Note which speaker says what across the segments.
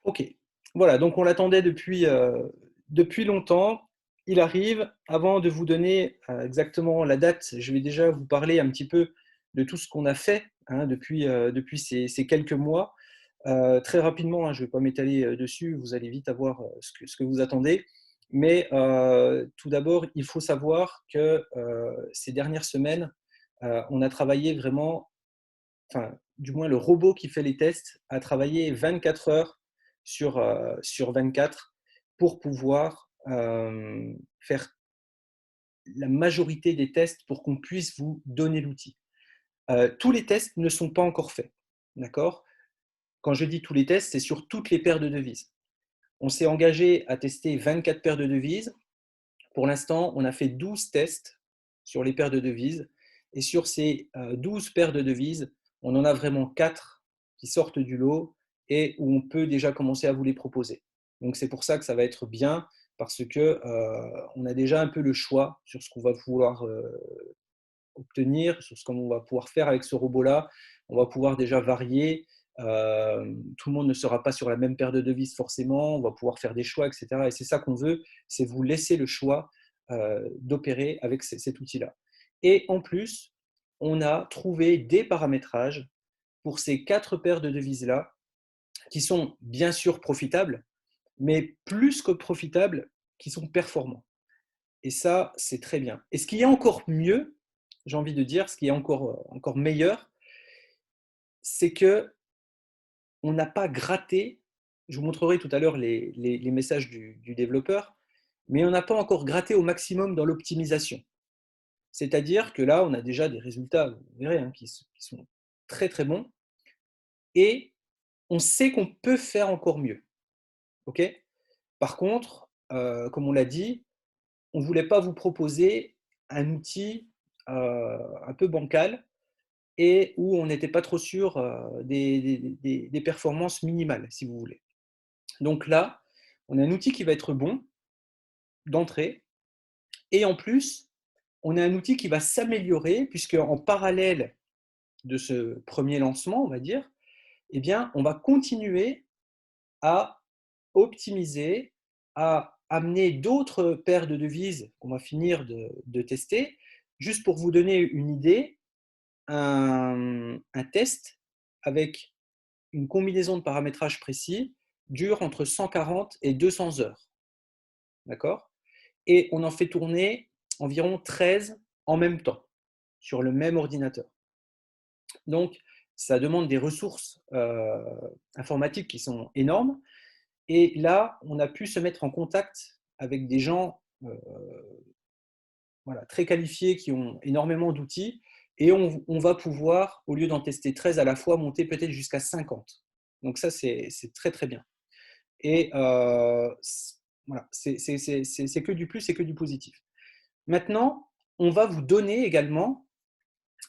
Speaker 1: Ok, voilà, donc on l'attendait depuis longtemps. Il arrive. Avant de vous donner exactement la date, je vais déjà vous parler un petit peu de tout ce qu'on a fait hein, depuis ces quelques mois. Très rapidement, hein, je ne vais pas m'étaler dessus, vous allez vite avoir ce que vous attendez. Mais tout d'abord, il faut savoir que ces dernières semaines, on a travaillé vraiment, enfin, du moins le robot qui fait les tests a travaillé 24 heures sur 24 pour pouvoir faire la majorité des tests pour qu'on puisse vous donner l'outil. Tous les tests ne sont pas encore faits, d'accord? Quand je dis tous les tests, c'est sur toutes les paires de devises. On s'est engagé à tester 24 paires de devises. Pour l'instant, on a fait 12 tests sur les paires de devises. Et sur ces 12 paires de devises, on en a vraiment 4 qui sortent du lot et où on peut déjà commencer à vous les proposer. Donc c'est pour ça que ça va être bien parce que on a déjà un peu le choix sur ce qu'on va vouloir obtenir, sur ce qu'on va pouvoir faire avec ce robot-là. On va pouvoir déjà varier. Tout le monde ne sera pas sur la même paire de devises forcément. On va pouvoir faire des choix, etc. Et c'est ça qu'on veut, c'est vous laisser le choix d'opérer avec cet outil-là. Et en plus, on a trouvé des paramétrages pour ces 4 paires de devises-là qui sont bien sûr profitables, mais plus que profitables, qui sont performants. Et ça, c'est très bien. Et ce qui est encore mieux, j'ai envie de dire, ce qui est encore meilleur, c'est que on n'a pas gratté, je vous montrerai tout à l'heure les messages du développeur, mais on n'a pas encore gratté au maximum dans l'optimisation. C'est-à-dire que là, on a déjà des résultats, vous verrez, hein, qui sont très très bons, et on sait qu'on peut faire encore mieux. Ok. Par contre, comme on l'a dit, on ne voulait pas vous proposer un outil un peu bancal et où on n'était pas trop sûr des performances minimales, si vous voulez. Donc là, on a un outil qui va être bon d'entrée, et en plus, on a un outil qui va s'améliorer, puisque en parallèle de ce premier lancement, on va dire, eh bien, on va continuer à optimiser, à amener d'autres paires de devises qu'on va finir de tester. Juste pour vous donner une idée, un test avec une combinaison de paramétrage précis dure entre 140 et 200 heures. D'accord? Et on en fait tourner environ 13 en même temps sur le même ordinateur. Donc, ça demande des ressources informatiques qui sont énormes. Et là, on a pu se mettre en contact avec des gens voilà, très qualifiés qui ont énormément d'outils. Et on va pouvoir, au lieu d'en tester 13 à la fois, monter peut-être jusqu'à 50. Donc ça, c'est très très bien. Et voilà, c'est que du plus, c'est que du positif. Maintenant, on va vous donner également,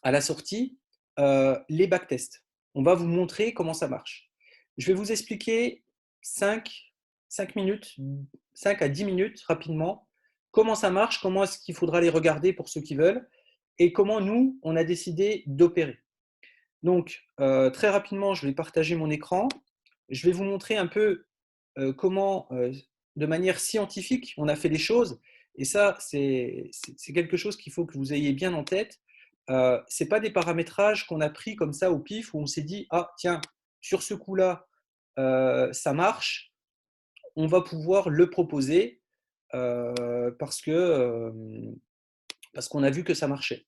Speaker 1: à la sortie, les backtests. On va vous montrer comment ça marche. Je vais vous expliquer 5, 5 minutes, 5 à 10 minutes rapidement, comment ça marche, comment est-ce qu'il faudra les regarder pour ceux qui veulent, et comment nous, on a décidé d'opérer. Donc, très rapidement, je vais partager mon écran. Je vais vous montrer un peu comment, de manière scientifique, on a fait les choses. Et ça, c'est quelque chose qu'il faut que vous ayez bien en tête. Ce n'est pas des paramétrages qu'on a pris comme ça au pif, où on s'est dit, ah tiens, sur ce coup-là, ça marche, on va pouvoir le proposer parce qu'on a vu que ça marchait.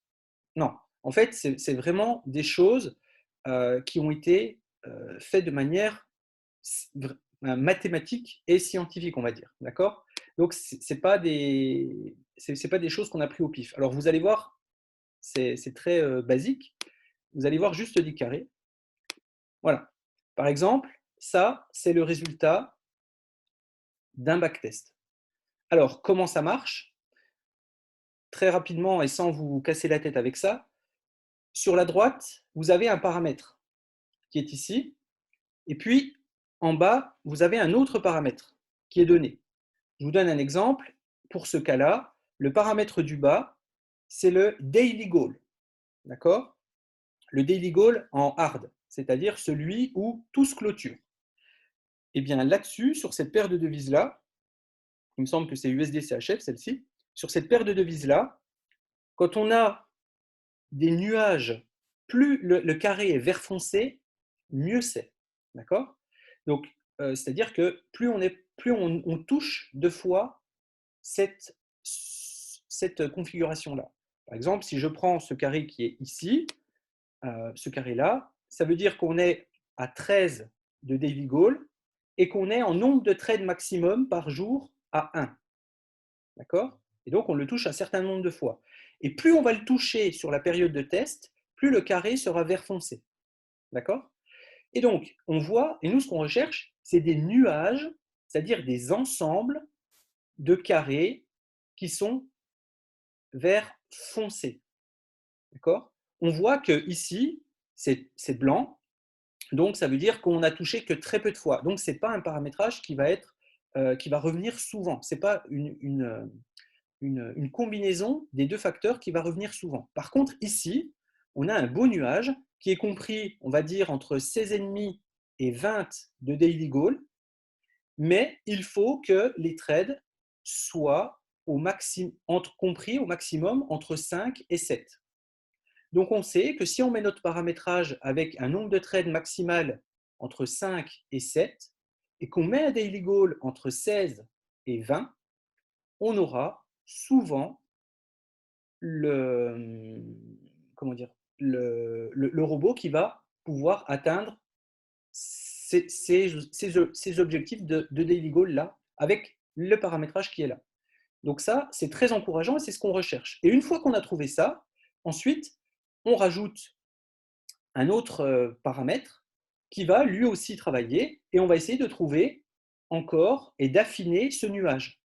Speaker 1: Non, en fait, c'est vraiment des choses qui ont été faites de manière mathématique et scientifique, on va dire. D'accord? Donc, ce n'est pas, pas des choses qu'on a pris au pif. Alors, vous allez voir, c'est très basique. Vous allez voir juste des carrés. Voilà. Par exemple, ça, c'est le résultat d'un backtest. Alors, comment ça marche? Très rapidement et sans vous casser la tête avec ça, sur la droite, vous avez un paramètre qui est ici. Et puis, en bas, vous avez un autre paramètre qui est donné. Je vous donne un exemple. Pour ce cas-là, le paramètre du bas, c'est le daily goal. D'accord? Le daily goal en hard, c'est-à-dire celui où tout se clôture. Et bien là-dessus, sur cette paire de devises-là, il me semble que c'est USD-CHF, celle-ci, sur cette paire de devises-là, quand on a des nuages, plus le carré est vert foncé, mieux c'est. D'accord? Donc, c'est-à-dire que plus on touche deux fois cette configuration-là. Par exemple, si je prends ce carré qui est ici, ce carré-là, ça veut dire qu'on est à 13 de daily goal et qu'on est en nombre de trades maximum par jour à 1. D'accord? Et donc, on le touche un certain nombre de fois. Et plus on va le toucher sur la période de test, plus le carré sera vert foncé. D'accord? Et donc, on voit, et nous, ce qu'on recherche, c'est des nuages, c'est-à-dire des ensembles de carrés qui sont vert foncé. D'accord? On voit que ici, c'est blanc, donc ça veut dire qu'on n'a touché que très peu de fois. Donc, ce n'est pas un paramétrage qui va revenir souvent. Ce n'est pas une combinaison des deux facteurs qui va revenir souvent. Par contre, ici, on a un beau nuage qui est compris, on va dire, entre 16,5 et 20 de daily goal, mais il faut que les trades soient compris au maximum entre 5 et 7. Donc on sait que si on met notre paramétrage avec un nombre de trades maximal entre 5 et 7, et qu'on met un daily goal entre 16 et 20, on aura souvent le, comment dire, le robot qui va pouvoir atteindre ces objectifs de daily goal là, avec le paramétrage qui est là. Donc ça, c'est très encourageant et c'est ce qu'on recherche. Et une fois qu'on a trouvé ça, ensuite, on rajoute un autre paramètre qui va lui aussi travailler et on va essayer de trouver encore et d'affiner ce nuage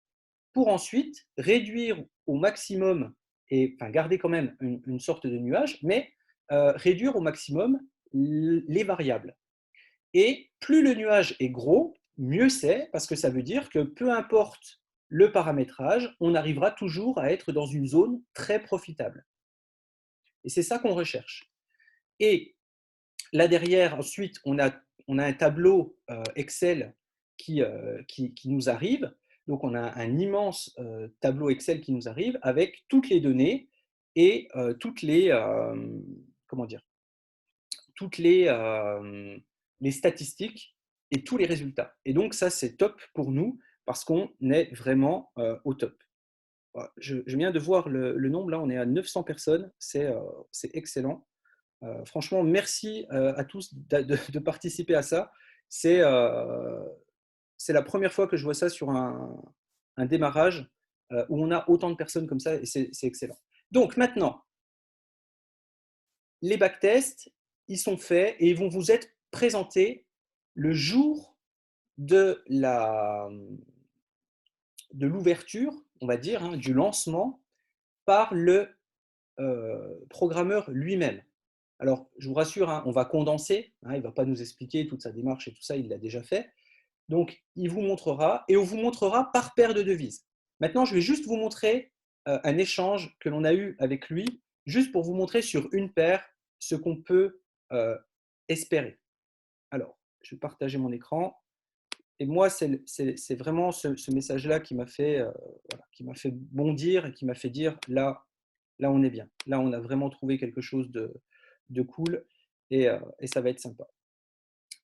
Speaker 1: pour ensuite réduire au maximum, et enfin garder quand même une sorte de nuage, mais réduire au maximum les variables. Et plus le nuage est gros, mieux c'est, parce que ça veut dire que peu importe le paramétrage, on arrivera toujours à être dans une zone très profitable. Et c'est ça qu'on recherche. Et là derrière, ensuite, on a un tableau Excel qui nous arrive. Donc, on a un immense tableau Excel qui nous arrive avec toutes les données et toutes comment dire, toutes les statistiques et tous les résultats. Et donc, ça, c'est top pour nous parce qu'on est vraiment au top. Je viens de voir le nombre, là, on est à 900 personnes, c'est excellent. Franchement, merci à tous de participer à ça. C'est la première fois que je vois ça sur un démarrage où on a autant de personnes comme ça et c'est excellent. Donc maintenant, les backtests, ils sont faits et ils vont vous être présentés le jour de l'ouverture, on va dire, hein, du lancement par le programmeur lui-même. Alors, je vous rassure, hein, on va condenser, hein, il ne va pas nous expliquer toute sa démarche et tout ça, il l'a déjà fait. Donc, il vous montrera et on vous montrera par paire de devises. Maintenant, je vais juste vous montrer un échange que l'on a eu avec lui, juste pour vous montrer sur une paire ce qu'on peut espérer. Alors, je vais partager mon écran. Et moi, c'est vraiment ce message-là qui m'a fait, bondir et qui m'a fait dire, là, on est bien. Là, on a vraiment trouvé quelque chose de cool et ça va être sympa.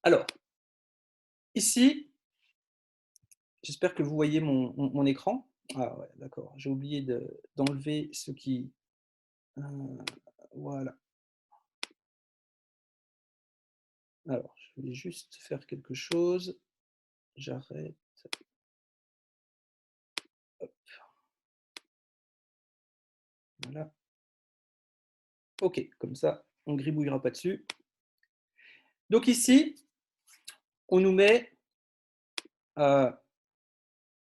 Speaker 1: Alors, ici, j'espère que vous voyez mon écran. Ah ouais, d'accord. J'ai oublié d'enlever ce qui… voilà. Alors, je vais juste faire quelque chose. J'arrête. Hop. Voilà. OK, comme ça, on ne gribouillera pas dessus. Donc ici, on nous met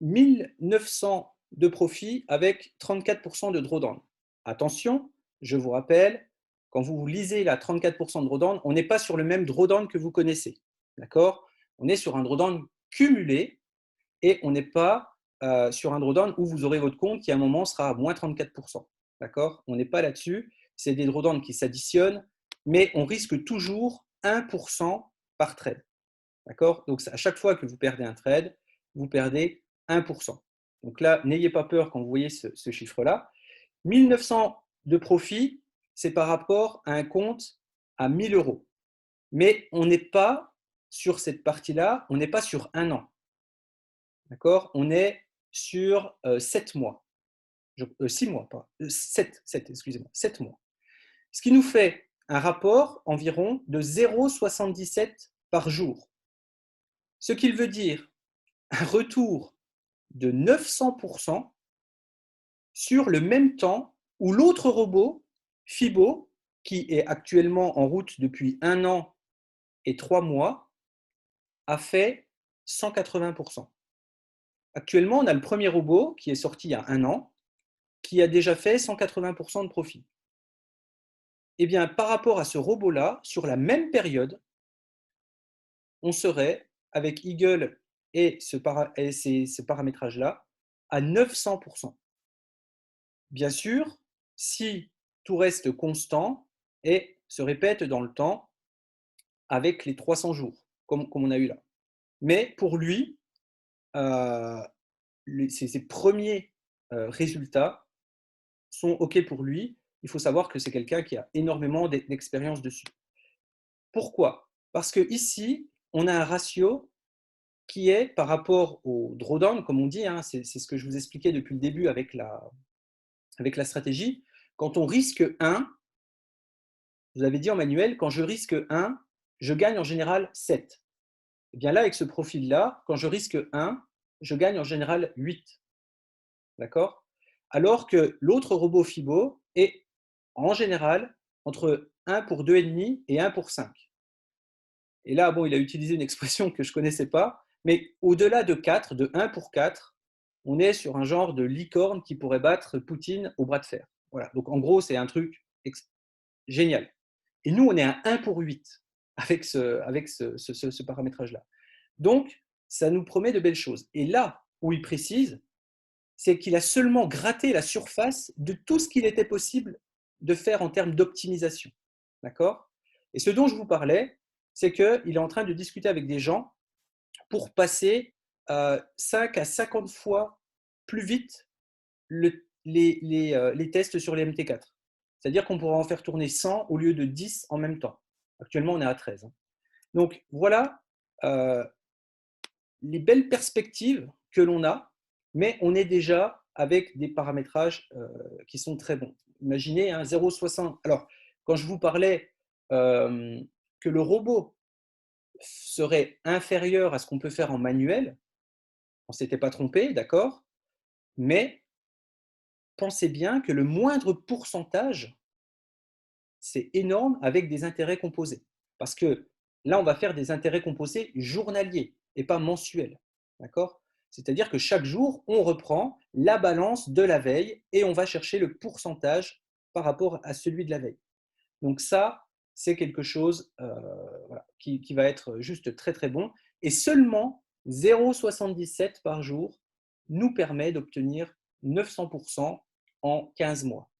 Speaker 1: 1900 de profit avec 34% de drawdown. Attention, je vous rappelle, quand vous lisez la 34% de drawdown, on n'est pas sur le même drawdown que vous connaissez. D'accord? On est sur un drawdown cumulé et on n'est pas sur un drawdown où vous aurez votre compte qui à un moment sera à moins 34%. D'accord? On n'est pas là-dessus. C'est des drawdowns qui s'additionnent, mais on risque toujours 1% par trade. D'accord? Donc, à chaque fois que vous perdez un trade, vous perdez 1%. Donc là, n'ayez pas peur quand vous voyez ce chiffre-là. 1900 de profit, c'est par rapport à un compte à 1000 euros. Mais on n'est pas sur cette partie-là, on n'est pas sur un an. D'accord? On est sur 7 mois. 6 mois, pas. 7, excusez-moi, 7 mois. Ce qui nous fait un rapport environ de 0,77 par jour. Ce qui veut dire un retour de 900% sur le même temps où l'autre robot, Fibo, qui est actuellement en route depuis 1 an et 3 mois, a fait 180%. Actuellement, on a le premier robot qui est sorti il y a 1 an, qui a déjà fait 180% de profit. Eh bien, par rapport à ce robot-là, sur la même période, on serait, avec Eagle et ce paramétrage-là, à 900%. Bien sûr, si tout reste constant et se répète dans le temps avec les 300 jours, comme on a eu là. Mais pour lui, euh, ses premiers résultats sont OK pour lui. Il faut savoir que c'est quelqu'un qui a énormément d'expérience dessus. Pourquoi? Parce que ici, on a un ratio qui est par rapport au drawdown, comme on dit, hein, c'est ce que je vous expliquais depuis le début avec la stratégie. Quand on risque 1, vous avez dit en manuel, quand je risque 1, je gagne en général 7. Et bien là, avec ce profil-là, quand je risque 1, je gagne en général 8. D'accord? Alors que l'autre robot Fibo est en général entre 1 pour 2,5 et 1 pour 5. Et là, bon, il a utilisé une expression que je ne connaissais pas, mais au-delà de 4, de 1 pour 4, on est sur un genre de licorne qui pourrait battre Poutine au bras de fer. Voilà. Donc en gros, c'est un truc génial. Et nous, on est à 1 pour 8 avec ce paramétrage-là. Donc, ça nous promet de belles choses. Et là où il précise, c'est qu'il a seulement gratté la surface de tout ce qu'il était possible de faire en termes d'optimisation. D'accord? Et ce dont je vous parlais, c'est qu'il est en train de discuter avec des gens pour passer 5 à 50 fois plus vite les tests sur les MT4. C'est-à-dire qu'on pourra en faire tourner 100 au lieu de 10 en même temps. Actuellement, on est à 13. Donc voilà les belles perspectives que l'on a, mais on est déjà avec des paramétrages qui sont très bons. Imaginez 0,60. Alors, quand je vous parlais que le robot serait inférieur à ce qu'on peut faire en manuel, on ne s'était pas trompé, d'accord? Mais pensez bien que le moindre pourcentage, c'est énorme avec des intérêts composés. Parce que là, on va faire des intérêts composés journaliers et pas mensuels. D'accord? C'est-à-dire que chaque jour, on reprend la balance de la veille et on va chercher le pourcentage par rapport à celui de la veille. Donc ça, c'est quelque chose voilà, qui va être juste très très bon. Et seulement 0,77 par jour nous permet d'obtenir 900% en 15 mois.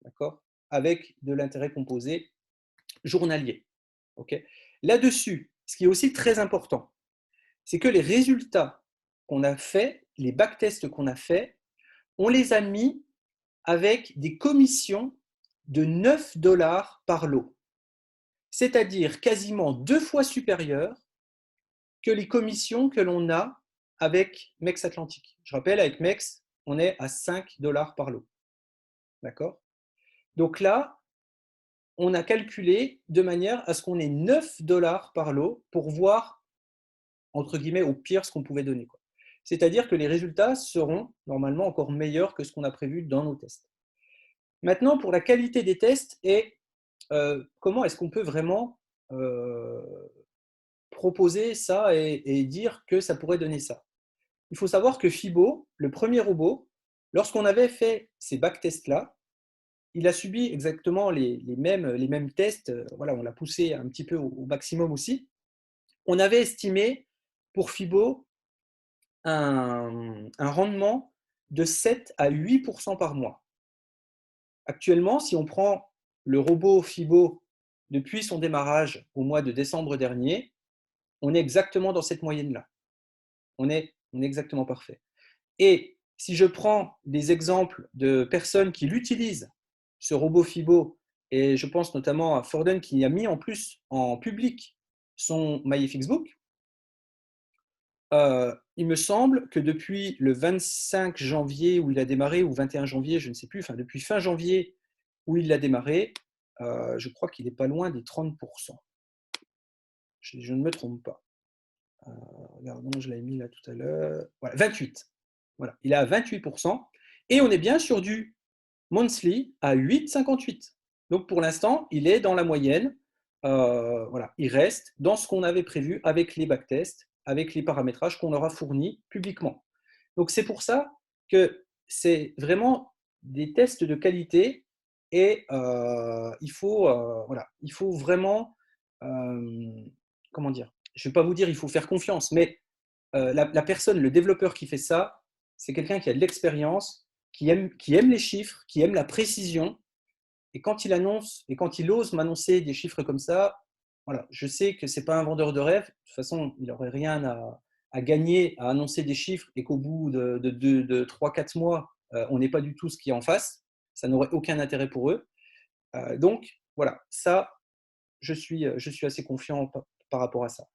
Speaker 1: D'accord? Avec de l'intérêt composé journalier. Okay. Là-dessus, ce qui est aussi très important, c'est que les résultats qu'on a faits, les backtests qu'on a faits, on les a mis avec des commissions de 9 dollars par lot, c'est-à-dire quasiment 2 fois supérieures que les commissions que l'on a avec MEX Atlantique. Je rappelle, avec MEX, on est à 5 dollars par lot. D'accord? Donc là, on a calculé de manière à ce qu'on ait 9 dollars par lot pour voir, entre guillemets, au pire, ce qu'on pouvait donner. C'est-à-dire que les résultats seront normalement encore meilleurs que ce qu'on a prévu dans nos tests. Maintenant, pour la qualité des tests et comment est-ce qu'on peut vraiment proposer ça et dire que ça pourrait donner ça. Il faut savoir que Fibo, le premier robot, lorsqu'on avait fait ces backtests-là, il a subi exactement les mêmes tests. Voilà, on l'a poussé un petit peu au maximum aussi. On avait estimé pour Fibo un rendement de 7 à 8% par mois. Actuellement, si on prend le robot Fibo depuis son démarrage au mois de décembre dernier, on est exactement dans cette moyenne-là. On est exactement parfait. Et si je prends des exemples de personnes qui l'utilisent, ce robot Fibo, et je pense notamment à Forden qui a mis en plus en public son MyFXBook, il me semble que depuis le 25 janvier où il a démarré, ou 21 janvier, je ne sais plus, enfin depuis fin janvier où il a démarré, je crois qu'il n'est pas loin des 30%. Je ne me trompe pas. Regardons, je l'avais mis là tout à l'heure. Voilà, 28. Voilà, il est à 28%. Et on est bien sur du monthly à 8,58. Donc pour l'instant, il est dans la moyenne. Voilà, il reste dans ce qu'on avait prévu avec les backtests, avec les paramétrages qu'on leur a fournis publiquement. Donc c'est pour ça que c'est vraiment des tests de qualité et voilà, il faut vraiment, comment dire, je ne vais pas vous dire il faut faire confiance, mais la personne, le développeur qui fait ça, c'est quelqu'un qui a de l'expérience, qui aime les chiffres, qui aime la précision. Et quand il annonce et quand il ose m'annoncer des chiffres comme ça, voilà, je sais que ce n'est pas un vendeur de rêve. De toute façon, il n'aurait rien à gagner à annoncer des chiffres et qu'au bout de 3-4 mois, on n'est pas du tout ce qui est en face. Ça n'aurait aucun intérêt pour eux. Donc, voilà, ça, je suis assez confiant par rapport à ça.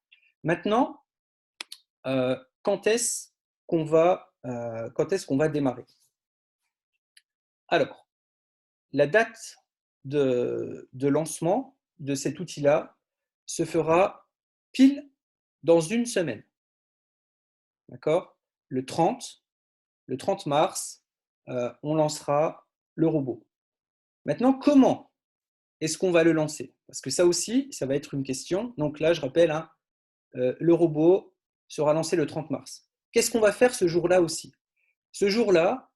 Speaker 1: Maintenant, quand est-ce qu'on va démarrer? Alors, la date de lancement de cet outil-là se fera pile dans une semaine. D'accord? Le 30 mars, on lancera le robot. Maintenant, comment est-ce qu'on va le lancer? Parce que ça aussi, ça va être une question. Donc là, je rappelle, hein, le robot sera lancé le 30 mars. Qu'est-ce qu'on va faire ce jour-là aussi? Ce jour-là,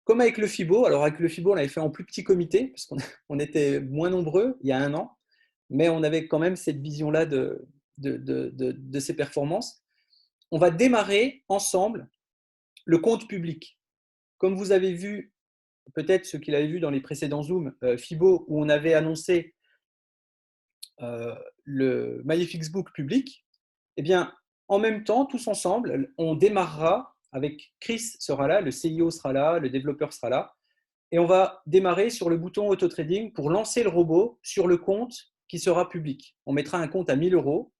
Speaker 1: comme avec le FIBO, alors avec le FIBO, on l'avait fait en plus petit comité, parce qu'on était moins nombreux il y a un an, mais on avait quand même cette vision-là de ces performances. On va démarrer ensemble le compte public. Comme vous avez vu, peut-être ceux qui l'avaient vu dans les précédents Zoom, FIBO, où on avait annoncé le MyFXBook public, eh bien, en même temps, tous ensemble, on démarrera avec Chris sera là, le CIO sera là, le développeur sera là, et on va démarrer sur le bouton auto-trading pour lancer le robot sur le compte qui sera public. On mettra un compte à 1 000 €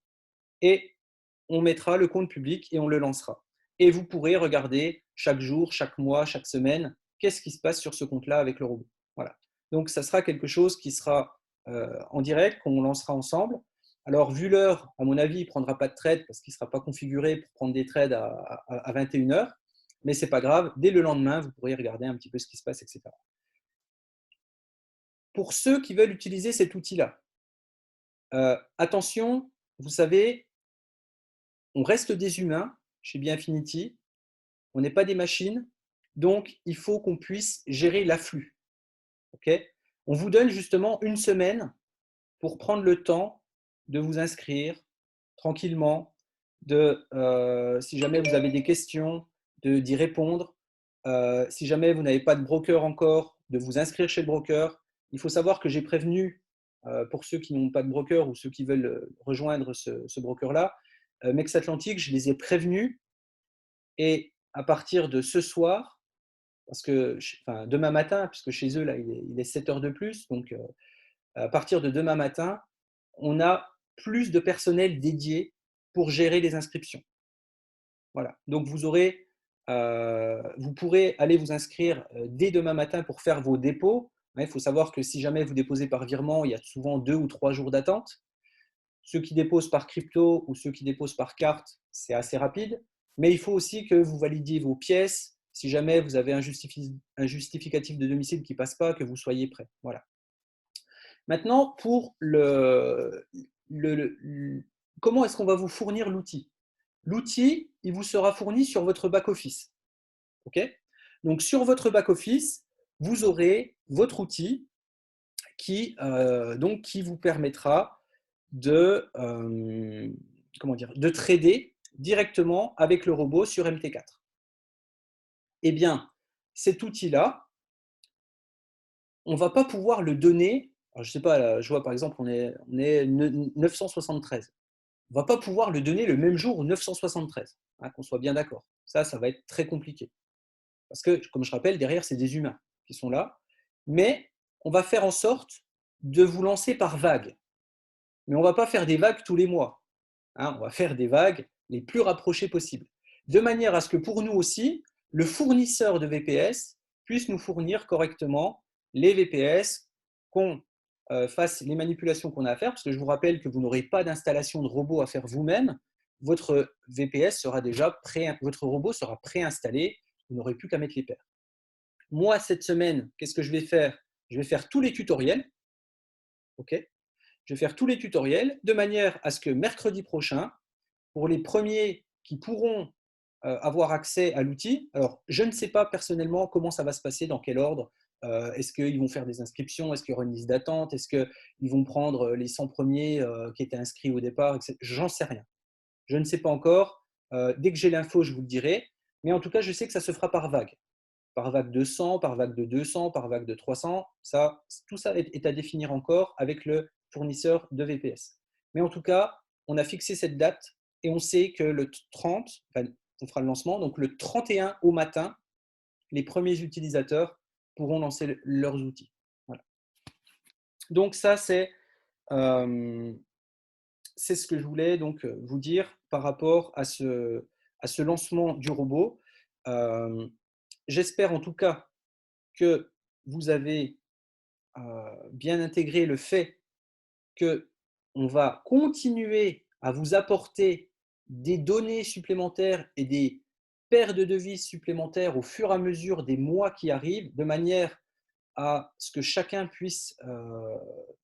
Speaker 1: et on mettra le compte public et on le lancera. Et vous pourrez regarder chaque jour, chaque mois, chaque semaine, qu'est-ce qui se passe sur ce compte-là avec le robot. Voilà. Donc, ça sera quelque chose qui sera en direct, qu'on lancera ensemble. Alors, vu l'heure, à mon avis, il ne prendra pas de trade parce qu'il ne sera pas configuré pour prendre des trades à 21 h. Mais ce n'est pas grave. Dès le lendemain, vous pourrez regarder un petit peu ce qui se passe, etc. Pour ceux qui veulent utiliser cet outil-là, attention, vous savez, on reste des humains chez Biinfinity, on n'est pas des machines, donc il faut qu'on puisse gérer l'afflux. Okay, on vous donne justement une semaine pour prendre le temps de vous inscrire tranquillement, si jamais vous avez des questions, d'y répondre. Si jamais vous n'avez pas de broker encore, de vous inscrire chez le broker. Il faut savoir que j'ai prévenu, pour ceux qui n'ont pas de broker ou ceux qui veulent rejoindre ce broker-là, Mex Atlantic, je les ai prévenus et à partir de ce soir, parce que, enfin, demain matin, puisque chez eux, là, il est 7 heures de plus, donc à partir de demain matin, on a plus de personnel dédié pour gérer les inscriptions. Voilà. Donc vous pourrez aller vous inscrire dès demain matin pour faire vos dépôts. Il faut savoir que si jamais vous déposez par virement, il y a souvent 2 ou 3 jours d'attente. Ceux qui déposent par crypto ou ceux qui déposent par carte, c'est assez rapide. Mais il faut aussi que vous validiez vos pièces. Si jamais vous avez un justificatif de domicile qui ne passe pas, que vous soyez prêt. Voilà. Maintenant, pour comment est-ce qu'on va vous fournir l'outil? L'outil, il vous sera fourni sur votre back-office. Okay, donc, sur votre back-office, vous aurez votre outil qui vous permettra de trader directement avec le robot sur MT4. Eh bien, cet outil-là, on ne va pas pouvoir le donner. Alors, je ne sais pas, là, je vois par exemple, on est 973. on ne va pas pouvoir le donner le même jour au 973, hein, qu'on soit bien d'accord. Ça va être très compliqué. Parce que, comme je rappelle, derrière, c'est des humains qui sont là. Mais on va faire en sorte de vous lancer par vagues. Mais on ne va pas faire des vagues tous les mois. Hein, on va faire des vagues les plus rapprochées possibles. De manière à ce que pour nous aussi, le fournisseur de VPS puisse nous fournir correctement les VPS, qu'on fasse les manipulations qu'on a à faire, parce que je vous rappelle que vous n'aurez pas d'installation de robot à faire vous-même. Votre VPS sera déjà prêt, votre robot sera préinstallé, vous n'aurez plus qu'à mettre les paires. Moi, cette semaine, qu'est-ce que je vais faire? Je vais faire tous les tutoriels. Ok, je vais faire tous les tutoriels de manière à ce que mercredi prochain, pour les premiers qui pourront avoir accès à l'outil, alors je ne sais pas personnellement comment ça va se passer, dans quel ordre. Est-ce qu'ils vont faire des inscriptions? Est-ce qu'il y aura une liste d'attente? Est-ce qu'ils vont prendre les 100 premiers qui étaient inscrits au départ? J'en sais rien. Je ne sais pas encore. Dès que j'ai l'info, je vous le dirai. Mais en tout cas, je sais que ça se fera par vague. Par vague de 100, par vague de 200, par vague de 300. Tout ça est à définir encore avec le fournisseur de VPS. Mais en tout cas, on a fixé cette date et on sait que le 30, enfin, on fera le lancement, donc le 31 au matin, les premiers utilisateurs pourront lancer leurs outils. Voilà. Donc ça, euh, c'est ce que je voulais donc vous dire par rapport à ce lancement du robot. J'espère en tout cas que vous avez bien intégré le fait qu'on va continuer à vous apporter des données supplémentaires et des paires de devises supplémentaires au fur et à mesure des mois qui arrivent, de manière à ce que chacun puisse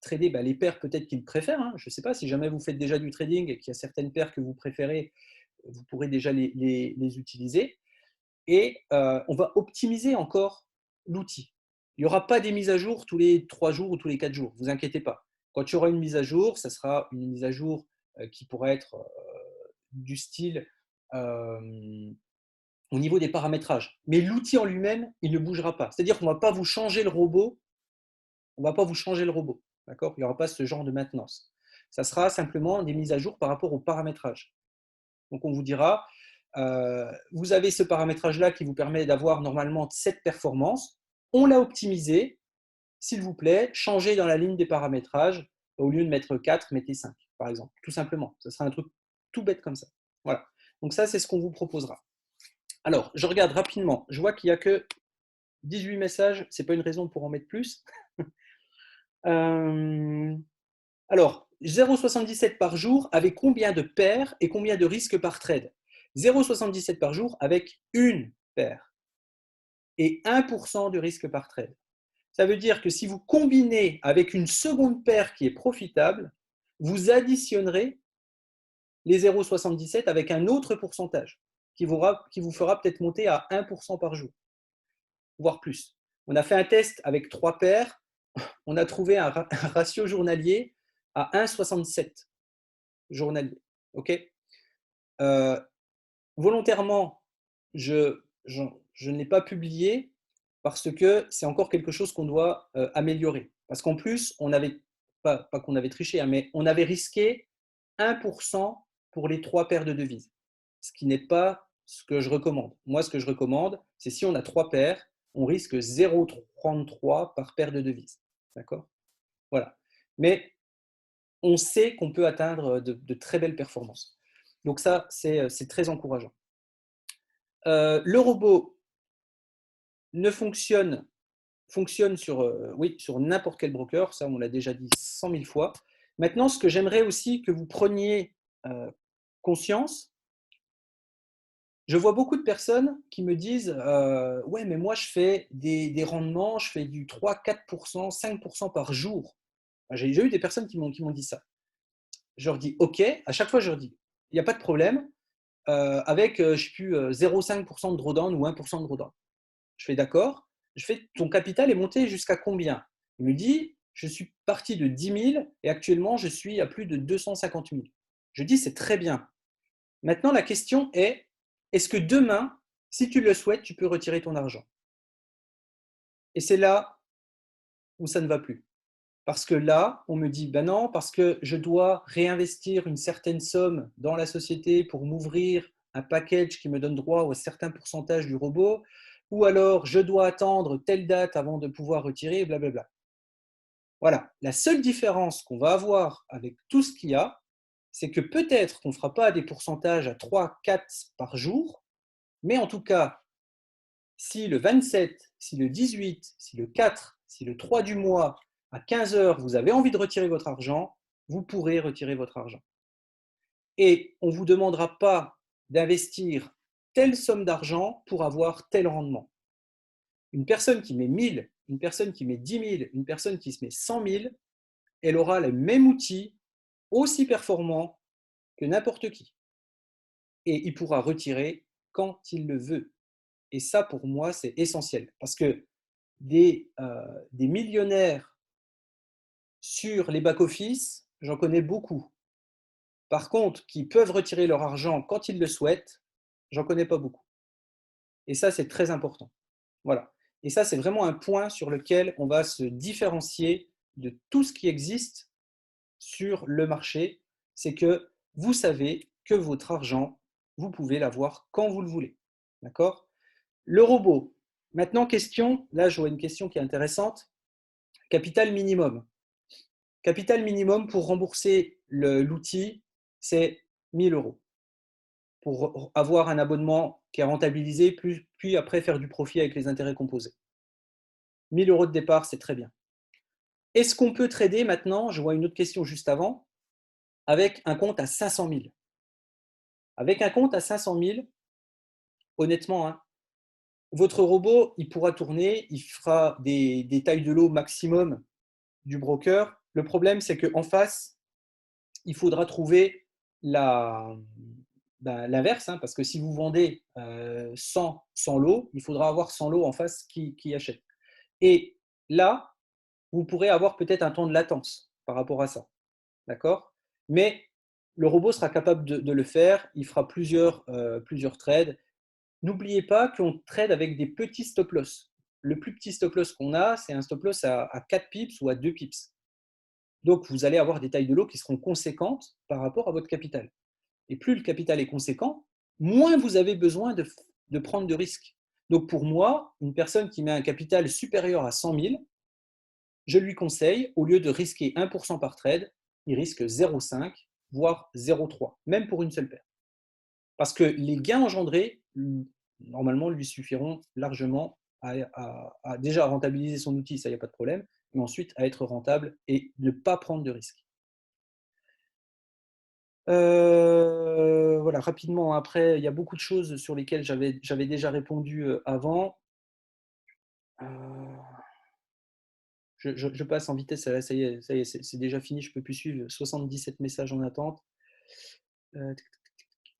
Speaker 1: trader les paires peut-être qu'il préfère. Hein. Je ne sais pas, si jamais vous faites déjà du trading et qu'il y a certaines paires que vous préférez, vous pourrez déjà les utiliser. Et on va optimiser encore l'outil. Il n'y aura pas des mises à jour tous les 3 jours ou tous les 4 jours, ne vous inquiétez pas. Quand il y aura une mise à jour, ça sera une mise à jour qui pourra être du style au niveau des paramétrages. Mais l'outil en lui-même, il ne bougera pas. C'est-à-dire qu'on ne va pas vous changer le robot. On va pas vous changer le robot. D'accord? Il n'y aura pas ce genre de maintenance. Ça sera simplement des mises à jour par rapport au paramétrage. Donc on vous dira, vous avez ce paramétrage-là qui vous permet d'avoir normalement cette performance. On l'a optimisé. S'il vous plaît, changez dans la ligne des paramétrages. Au lieu de mettre 4, mettez 5, par exemple. Tout simplement. Ce sera un truc tout bête comme ça. Voilà. Donc ça, c'est ce qu'on vous proposera. Alors, je regarde rapidement. Je vois qu'il n'y a que 18 messages. Ce n'est pas une raison pour en mettre plus. Alors, 0,77 par jour avec combien de paires et combien de risques par trade? 0,77 par jour avec une paire et 1% de risque par trade. Ça veut dire que si vous combinez avec une seconde paire qui est profitable, vous additionnerez les 0,77 avec un autre pourcentage qui vous fera peut-être monter à 1% par jour, voire plus. On a fait un test avec 3 paires, on a trouvé un ratio journalier à 1,67 journalier. Ok. Volontairement, je ne l'ai pas publié parce que c'est encore quelque chose qu'on doit améliorer. Parce qu'en plus, on avait, pas qu'on avait triché, hein, mais on avait risqué 1% pour les 3 paires de devises. Ce qui n'est pas ce que je recommande. Moi, ce que je recommande, c'est si on a 3 paires, on risque 0,33 par paire de devises. D'accord? Voilà. Mais on sait qu'on peut atteindre de très belles performances. Donc ça, c'est très encourageant. Le robot ne fonctionne sur, oui, sur n'importe quel broker, ça on l'a déjà dit 100 000 fois. Maintenant, ce que j'aimerais aussi que vous preniez conscience, je vois beaucoup de personnes qui me disent ouais, mais moi je fais des rendements, je fais du 3, 4%, 5% par jour. J'ai déjà eu des personnes qui m'ont dit ça. Je leur dis ok, à chaque fois je leur dis il n'y a pas de problème avec, je ne sais plus, 0,5% de drawdown ou 1% de drawdown. Je fais d'accord. Je fais ton capital est monté jusqu'à combien? Il me dit je suis parti de 10 000 et actuellement je suis à plus de 250 000. Je dis c'est très bien. Maintenant la question est-ce que demain, si tu le souhaites, tu peux retirer ton argent? Et c'est là où ça ne va plus. Parce que là, on me dit, ben non, parce que je dois réinvestir une certaine somme dans la société pour m'ouvrir un package qui me donne droit à un certain pourcentage du robot, ou alors je dois attendre telle date avant de pouvoir retirer, blablabla. Voilà, la seule différence qu'on va avoir avec tout ce qu'il y a, c'est que peut-être qu'on ne fera pas des pourcentages à 3, 4 par jour, mais en tout cas, si le 27, si le 18, si le 4, si le 3 du mois, à 15 heures, vous avez envie de retirer votre argent, vous pourrez retirer votre argent. Et on ne vous demandera pas d'investir telle somme d'argent pour avoir tel rendement. Une personne qui met 1000, une personne qui met 10 000, une personne qui se met 100 000, elle aura le même outil, aussi performant que n'importe qui. Et il pourra retirer quand il le veut. Et ça, pour moi, c'est essentiel. Parce que des millionnaires sur les back-office, j'en connais beaucoup. Par contre, qui peuvent retirer leur argent quand ils le souhaitent, j'en connais pas beaucoup. Et ça, c'est très important. Voilà. Et ça, c'est vraiment un point sur lequel on va se différencier de tout ce qui existe sur le marché. C'est que vous savez que votre argent, vous pouvez l'avoir quand vous le voulez. D'accord? Le robot. Maintenant, question, là, je vois une question qui est intéressante. Capital minimum. Capital minimum pour rembourser l'outil, c'est 1000 euros. Pour avoir un abonnement qui est rentabilisé, puis après faire du profit avec les intérêts composés. 1000 euros de départ, c'est très bien. Est-ce qu'on peut trader maintenant, je vois une autre question juste avant, avec un compte à 500 000? Avec un compte à 500 000, honnêtement, hein, votre robot, il pourra tourner, il fera des tailles de lot maximum du broker. Le problème, c'est qu'en face, il faudra trouver l'inverse, hein, parce que si vous vendez 100 lots, il faudra avoir 100 lots en face qui achètent. Et là, vous pourrez avoir peut-être un temps de latence par rapport à ça. D'accord? Mais le robot sera capable de le faire, il fera plusieurs trades. N'oubliez pas qu'on trade avec des petits stop loss. Le plus petit stop loss qu'on a, c'est un stop loss à 4 pips ou à 2 pips. Donc, vous allez avoir des tailles de lot qui seront conséquentes par rapport à votre capital. Et plus le capital est conséquent, moins vous avez besoin de prendre de risques. Donc, pour moi, une personne qui met un capital supérieur à 100 000, je lui conseille, au lieu de risquer 1% par trade, il risque 0,5, voire 0,3, même pour une seule paire. Parce que les gains engendrés, normalement, lui suffiront largement à déjà rentabiliser son outil, ça, il n'y a pas de problème, mais ensuite à être rentable et ne pas prendre de risques. Voilà, rapidement, après, il y a beaucoup de choses sur lesquelles j'avais déjà répondu avant. Je passe en vitesse, ça y est, c'est déjà fini, je ne peux plus suivre. 77 messages en attente.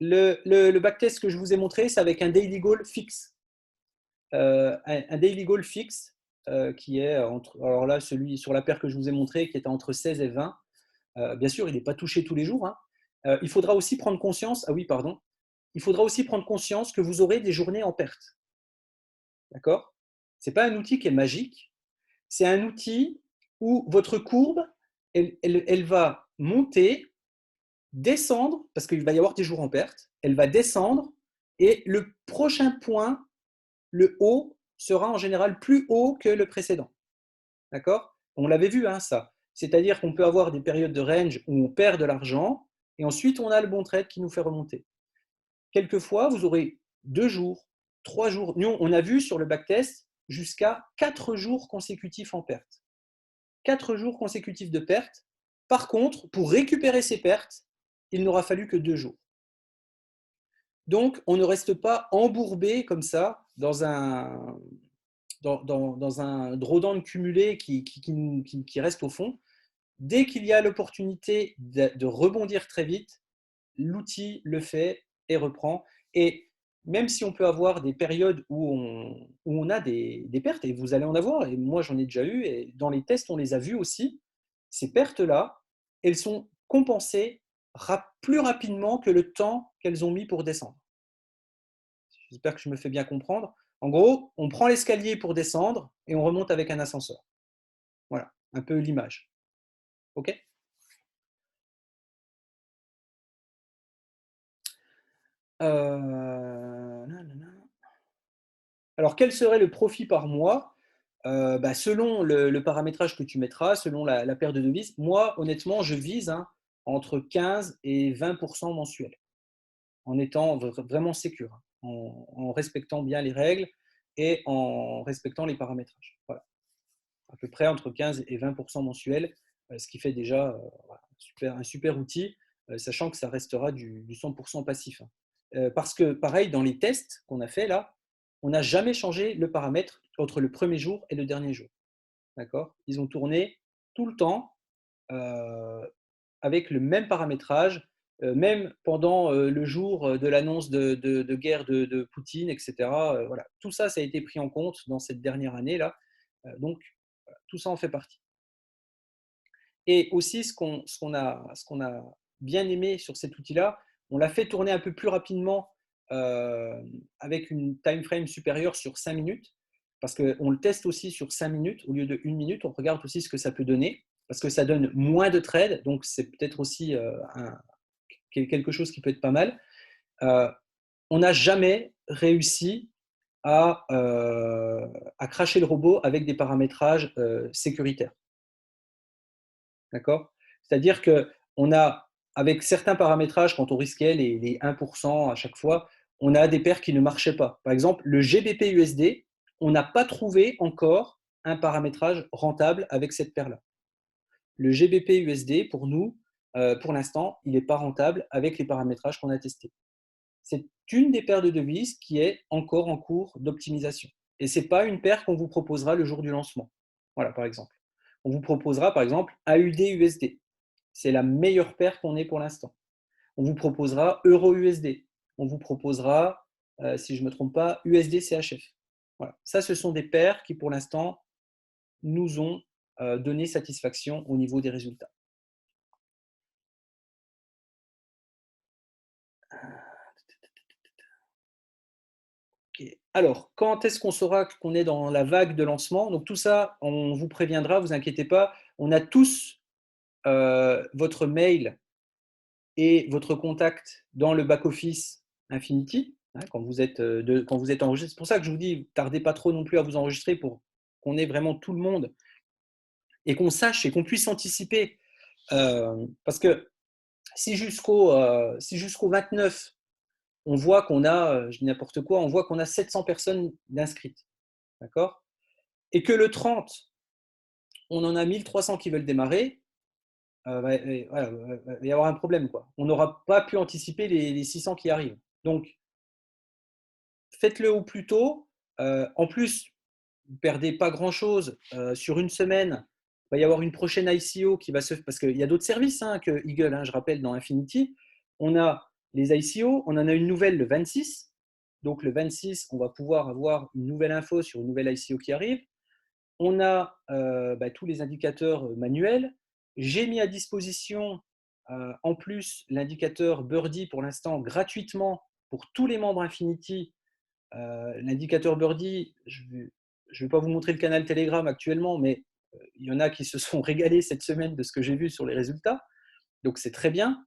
Speaker 1: Le backtest que je vous ai montré, c'est avec un daily goal fixe. Un daily goal fixe qui est entre, alors là, celui sur la paire que je vous ai montré, qui était entre 16 et 20. Bien sûr, il n'est pas touché tous les jours, hein. Il faudra aussi prendre conscience, ah oui, pardon, il faudra aussi prendre conscience que vous aurez des journées en perte. D'accord? Ce n'est pas un outil qui est magique, c'est un outil où votre courbe, elle va monter, descendre, parce qu'il va y avoir des jours en perte, elle va descendre, et le prochain point, le haut, sera en général plus haut que le précédent. D'accord? On l'avait vu, hein, ça. C'est-à-dire qu'on peut avoir des périodes de range où on perd de l'argent, et ensuite on a le bon trade qui nous fait remonter. Quelquefois, vous aurez 2 jours, 3 jours. Nous, on a vu sur le backtest jusqu'à 4 jours consécutifs en perte. 4 jours consécutifs de perte. Par contre, pour récupérer ces pertes, il n'aura fallu que 2 jours. Donc, on ne reste pas embourbé comme ça dans un drawdown cumulé qui reste au fond. Dès qu'il y a l'opportunité de rebondir très vite, l'outil le fait et reprend. Et même si on peut avoir des périodes où on a des pertes, et vous allez en avoir, et moi j'en ai déjà eu, et dans les tests on les a vues aussi, ces pertes-là, elles sont compensées plus rapidement que le temps qu'elles ont mis pour descendre. J'espère que je me fais bien comprendre. En gros, on prend l'escalier pour descendre et on remonte avec un ascenseur. Voilà, un peu l'image. OK? Nanana. Alors, quel serait le profit par mois? Bah, selon le paramétrage que tu mettras, selon la paire de devises. Moi, honnêtement, je vise, hein, entre 15 et 20 mensuels, en étant vraiment sécure, hein, en respectant bien les règles et en respectant les paramétrages. Voilà, à peu près entre 15 et 20 mensuels, ce qui fait déjà voilà, un super outil, sachant que ça restera du 100 passif, hein. Parce que, pareil, dans les tests qu'on a fait là, on n'a jamais changé le paramètre entre le premier jour et le dernier jour. D'accord? Ils ont tourné tout le temps euh, avec le même paramétrage, même pendant le jour de l'annonce de guerre de Poutine, etc. Voilà. Tout ça, ça a été pris en compte dans cette dernière année-là. Donc, voilà, tout ça en fait partie. Et aussi, ce qu'on a bien aimé sur cet outil-là, on l'a fait tourner un peu plus rapidement euh, avec une time frame supérieure sur 5 minutes, parce qu'on le teste aussi sur 5 minutes au lieu de 1 minute. On regarde aussi ce que ça peut donner, parce que ça donne moins de trades, donc c'est peut-être aussi quelque chose qui peut être pas mal. Euh, on n'a jamais réussi à cracher le robot avec des paramétrages sécuritaires. D'accord? C'est-à-dire qu'on a, avec certains paramétrages, quand on risquait les 1% à chaque fois, on a des paires qui ne marchaient pas. Par exemple, le GBP USD, on n'a pas trouvé encore un paramétrage rentable avec cette paire-là. Le GBP USD, pour nous, pour l'instant, il n'est pas rentable avec les paramétrages qu'on a testés. C'est une des paires de devises qui est encore en cours d'optimisation. Et ce n'est pas une paire qu'on vous proposera le jour du lancement. Voilà, par exemple. On vous proposera, par exemple, AUD-USD. C'est la meilleure paire qu'on ait pour l'instant. On vous proposera Euro-USD. On vous proposera, si je ne me trompe pas, USD-CHF. Voilà. Ça, ce sont des paires qui, pour l'instant, nous ont donné satisfaction au niveau des résultats. Okay. Alors, quand est-ce qu'on saura qu'on est dans la vague de lancement? Donc tout ça, on vous préviendra, vous inquiétez pas. On a tous votre mail et votre contact dans le back-office Infinity, hein, quand vous êtes enregistré. C'est pour ça que je vous dis, tardez pas trop non plus à vous enregistrer pour qu'on ait vraiment tout le monde et qu'on sache et qu'on puisse anticiper. Parce que si jusqu'au 29, on voit qu'on a, je dis n'importe quoi, on voit qu'on a 700 personnes d'inscrites, d'accord? Et que le 30, on en a 1300 qui veulent démarrer, voilà, il va y avoir un problème, quoi. On n'aura pas pu anticiper les 600 qui arrivent. Donc, faites-le au plus tôt. En plus, vous ne perdez pas grand-chose. Sur une semaine, il va y avoir une prochaine ICO qui va se... Parce qu'il y a d'autres services hein, que Eagle, hein, je rappelle, dans Infinity. On a les ICO, on en a une nouvelle le 26. Donc le 26, on va pouvoir avoir une nouvelle info sur une nouvelle ICO qui arrive. On a tous les indicateurs manuels. J'ai mis à disposition en plus l'indicateur Birdie pour l'instant gratuitement pour tous les membres Infinity. L'indicateur Birdie, je ne vais pas vous montrer le canal Telegram actuellement, mais il y en a qui se sont régalés cette semaine de ce que j'ai vu sur les résultats. Donc c'est très bien.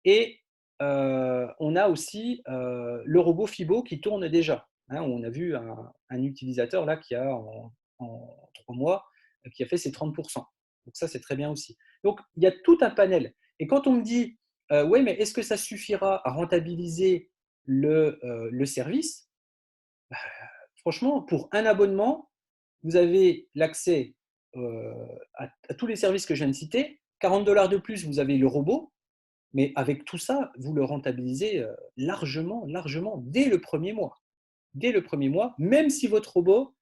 Speaker 1: Et on a aussi le robot Fibo qui tourne déjà. Hein, on a vu un utilisateur là qui a en 3 mois qui a fait ses 30%. Donc ça c'est très bien aussi. Donc il y a tout un panel. Et quand on me dit ouais mais est-ce que ça suffira à rentabiliser le service? Franchement, pour un abonnement, vous avez l'accès à tous les services que je viens de citer. 40 $ de plus, vous avez le robot. Mais avec tout ça, vous le rentabilisez largement, largement, dès le premier mois. Dès le premier mois, même si votre robot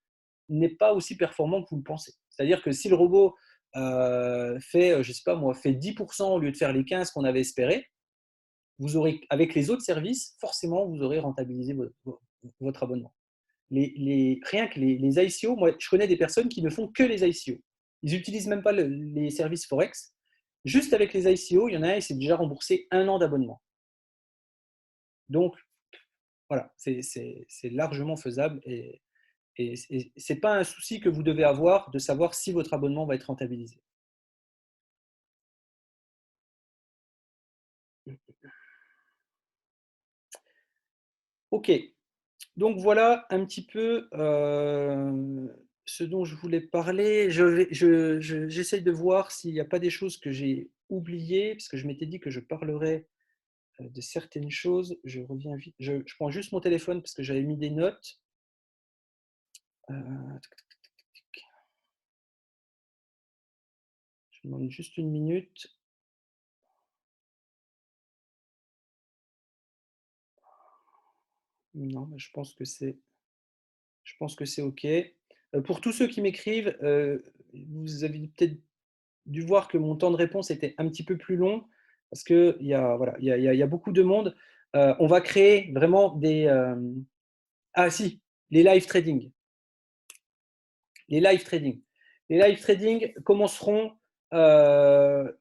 Speaker 1: n'est pas aussi performant que vous le pensez. C'est-à-dire que si le robot fait, je sais pas moi, fait 10% au lieu de faire les 15 qu'on avait espéré, vous aurez, avec les autres services, forcément, vous aurez rentabilisé votre abonnement. Rien que les ICO, moi, je connais des personnes qui ne font que les ICO. Ils n'utilisent même pas les services Forex. Juste avec les ICO, il y en a un, il s'est déjà remboursé 1 an d'abonnement. Donc, voilà, c'est largement faisable et ce n'est pas un souci que vous devez avoir de savoir si votre abonnement va être rentabilisé. OK. Donc voilà un petit peu, ce dont je voulais parler. J'essaye de voir s'il n'y a pas des choses que j'ai oubliées, parce que je m'étais dit que je parlerais, de certaines choses. Je reviens vite, je prends juste mon téléphone parce que j'avais mis des notes. Tac, je demande juste une minute. Non, mais je pense que c'est OK. Pour tous ceux qui m'écrivent, vous avez peut-être dû voir que mon temps de réponse était un petit peu plus long parce qu'il y a, voilà, il y a beaucoup de monde. On va créer vraiment des. Ah si, les live trading. Les live trading. Les live trading commenceront euh,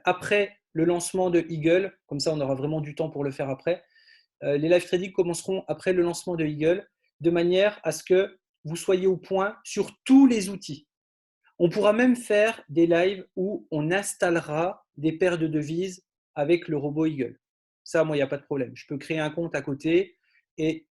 Speaker 1: après le lancement de Eagle. Comme ça, on aura vraiment du temps pour le faire après. Les live trading commenceront après le lancement de Eagle, de manière à ce que vous soyez au point sur tous les outils. On pourra même faire des lives où on installera des paires de devises avec le robot Eagle. Ça, moi, il n'y a pas de problème. Je peux créer un compte à côté et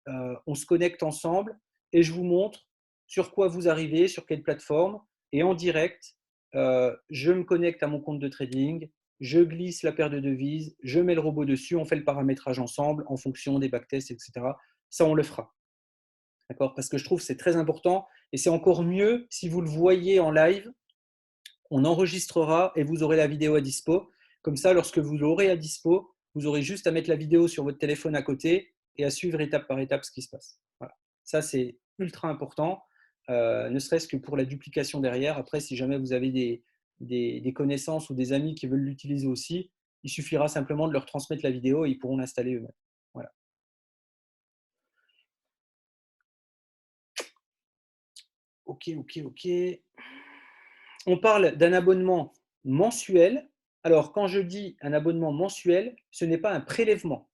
Speaker 1: on se connecte ensemble et je vous montre sur quoi vous arrivez, sur quelle plateforme. Et en direct, je me connecte à mon compte de trading, je glisse la paire de devises, je mets le robot dessus, on fait le paramétrage ensemble en fonction des backtests, etc. Ça, on le fera. D'accord? Parce que je trouve que c'est très important et c'est encore mieux si vous le voyez en live. On enregistrera et vous aurez la vidéo à dispo. Comme ça, lorsque vous l'aurez à dispo, vous aurez juste à mettre la vidéo sur votre téléphone à côté et à suivre étape par étape ce qui se passe. Voilà. Ça, c'est ultra important, ne serait-ce que pour la duplication derrière. Après, si jamais vous avez des connaissances ou des amis qui veulent l'utiliser aussi, il suffira simplement de leur transmettre la vidéo et ils pourront l'installer eux-mêmes. Voilà. Ok, ok, ok. On parle d'un abonnement mensuel. Alors, quand je dis un abonnement mensuel, ce n'est pas un prélèvement.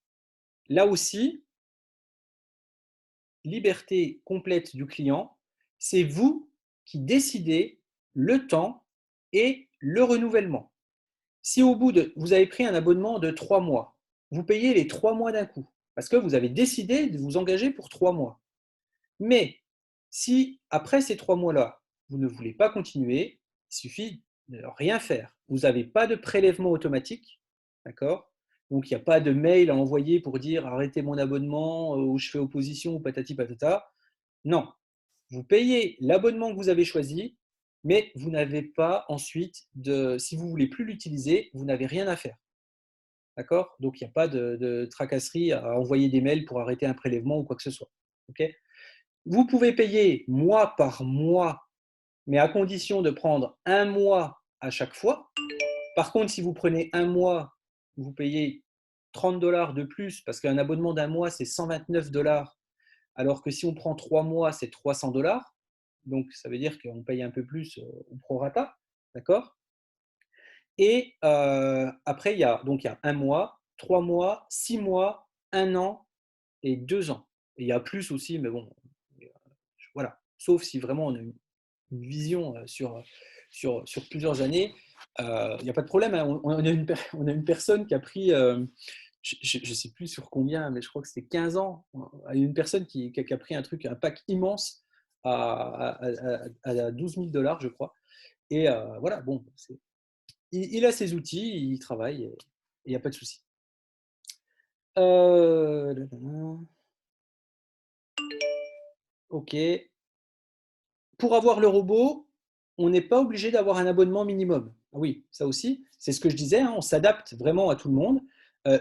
Speaker 1: Là aussi, liberté complète du client, c'est vous qui décidez le temps et le renouvellement. Si au bout de, vous avez pris un abonnement de 3 mois, vous payez les 3 mois d'un coup, parce que vous avez décidé de vous engager pour 3 mois. Mais si après ces 3 mois-là, vous ne voulez pas continuer, il suffit de rien faire. Vous n'avez pas de prélèvement automatique, d'accord? Donc il n'y a pas de mail à envoyer pour dire arrêtez mon abonnement ou je fais opposition ou patati patata. Non, vous payez l'abonnement que vous avez choisi, mais vous n'avez pas ensuite de, si vous ne voulez plus l'utiliser, vous n'avez rien à faire. D'accord? Donc il n'y a pas de tracasserie à envoyer des mails pour arrêter un prélèvement ou quoi que ce soit. Ok? Vous pouvez payer mois par mois, mais à condition de prendre un mois à chaque fois. Par contre, si vous prenez un mois, vous payez 30 dollars de plus, parce qu'un abonnement d'un mois, c'est 129 dollars, alors que si on prend 3 mois, c'est 300 dollars. Donc, ça veut dire qu'on paye un peu plus au prorata. D'accord? Et après, il y a un mois, 3 mois, 6 mois, un an et 2 ans. Et il y a plus aussi, mais bon, voilà. Sauf si vraiment on a une vision sur plusieurs années, il n'y a pas de problème, hein. On a une personne qui a pris, je ne sais plus sur combien, mais je crois que c'était 15 ans. Il y a une personne qui a pris un pack immense à 12 000 dollars, je crois. Et voilà, bon, il a ses outils, il travaille, et il n'y a pas de souci. Euh, ok. Pour avoir le robot, on n'est pas obligé d'avoir un abonnement minimum. Ah oui, ça aussi, c'est ce que je disais, hein, on s'adapte vraiment à tout le monde.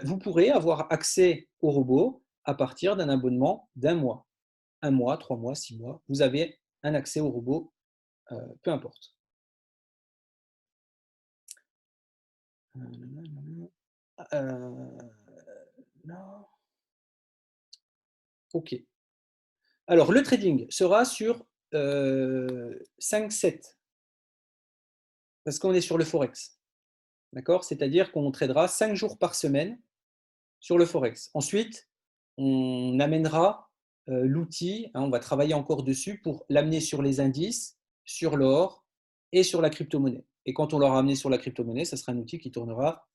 Speaker 1: Vous pourrez avoir accès au robot à partir d'un abonnement d'un mois. Un mois, 3 mois, 6 mois, vous avez un accès au robot, peu importe. Euh, non. Ok. Alors, le trading sera sur 5-7, parce qu'on est sur le Forex. D'accord? C'est-à-dire qu'on tradera 5 jours par semaine sur le Forex. Ensuite, on amènera l'outil, hein, on va travailler encore dessus pour l'amener sur les indices, sur l'or et sur la crypto-monnaie. Et quand on l'aura amené sur la crypto-monnaie, ça sera un outil qui tournera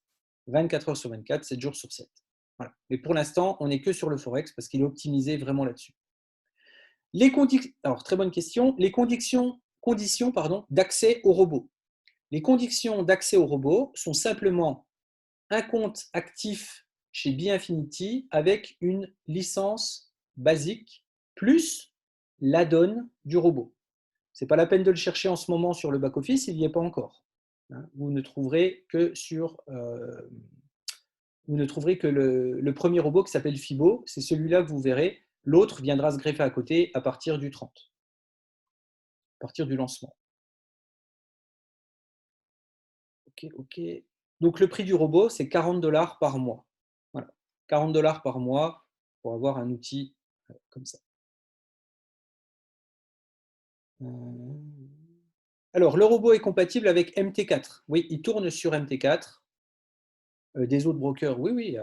Speaker 1: 24 heures sur 24, 7 jours sur 7. Voilà. Mais pour l'instant, on n'est que sur le Forex parce qu'il est optimisé vraiment là-dessus. Alors, très bonne question. Les conditions d'accès au robot. Les conditions d'accès au robot sont simplement un compte actif chez Be-Infinity avec une licence basique plus l'add-on du robot. Ce n'est pas la peine de le chercher en ce moment sur le back-office, il n'y est pas encore. Vous ne trouverez que le premier robot qui s'appelle Fibo, c'est celui-là que vous verrez. L'autre viendra se greffer à côté à partir du 30, à partir du lancement. Ok. Donc le prix du robot, c'est 40 $ par mois. Voilà. 40 $ par mois pour avoir un outil comme ça. Alors, le robot est compatible avec MT4. Oui, il tourne sur MT4. Des autres brokers, oui,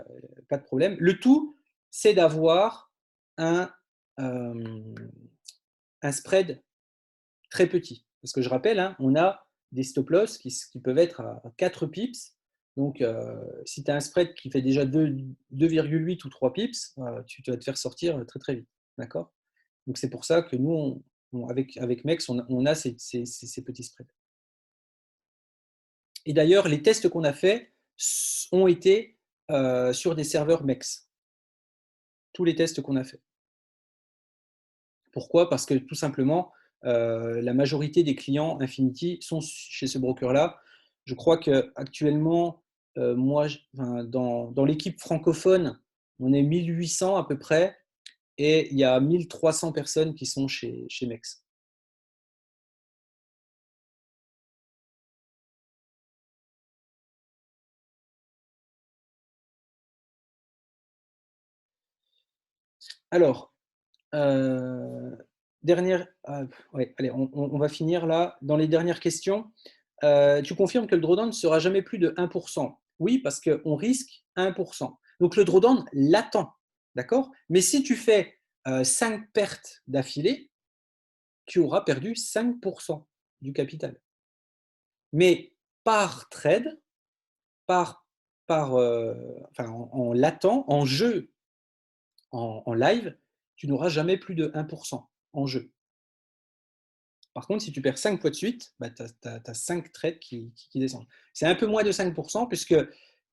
Speaker 1: pas de problème. Le tout, c'est d'avoir euh, un spread très petit. Parce que je rappelle, hein, on a des stop-loss qui peuvent être à 4 pips. Donc, si tu as un spread qui fait déjà 2,8 ou 3 pips, tu vas te faire sortir très très vite. D'accord? Donc, c'est pour ça que nous, avec MEX, on a ces petits spreads. Et d'ailleurs, les tests qu'on a faits ont été sur des serveurs MEX. Tous les tests qu'on a faits. Pourquoi? Parce que tout simplement, la majorité des clients Infinity sont chez ce broker-là. Je crois qu'actuellement, moi, dans l'équipe francophone, on est 1800 à peu près, et il y a 1300 personnes qui sont chez MEX. Alors, dernière, ouais, allez, on va finir là. Dans les dernières questions, tu confirmes que le drawdown ne sera jamais plus de 1%. Oui, parce qu'on risque 1%. Donc le drawdown l'attend, d'accord? Mais si tu fais 5 pertes d'affilée, tu auras perdu 5% du capital. Mais par trade, en latent, en jeu, en live, tu n'auras jamais plus de 1% en jeu. Par contre, si tu perds 5 fois de suite, bah, tu as 5 trades qui descendent. C'est un peu moins de 5%, puisque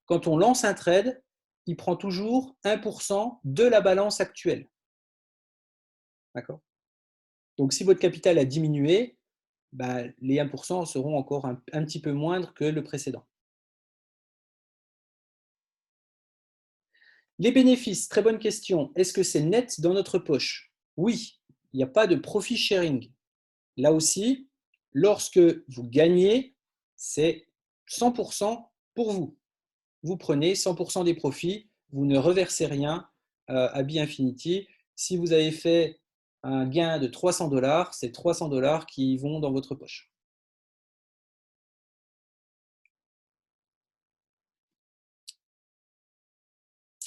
Speaker 1: quand on lance un trade, il prend toujours 1% de la balance actuelle. D'accord? Donc, si votre capital a diminué, bah, les 1% seront encore un petit peu moindres que le précédent. Les bénéfices, très bonne question. Est-ce que c'est net dans notre poche? Oui, il n'y a pas de profit sharing. Là aussi, lorsque vous gagnez, c'est 100% pour vous. Vous prenez 100% des profits, vous ne reversez rien à Be-Infinity. Si vous avez fait un gain de 300 $, c'est 300 $ qui vont dans votre poche.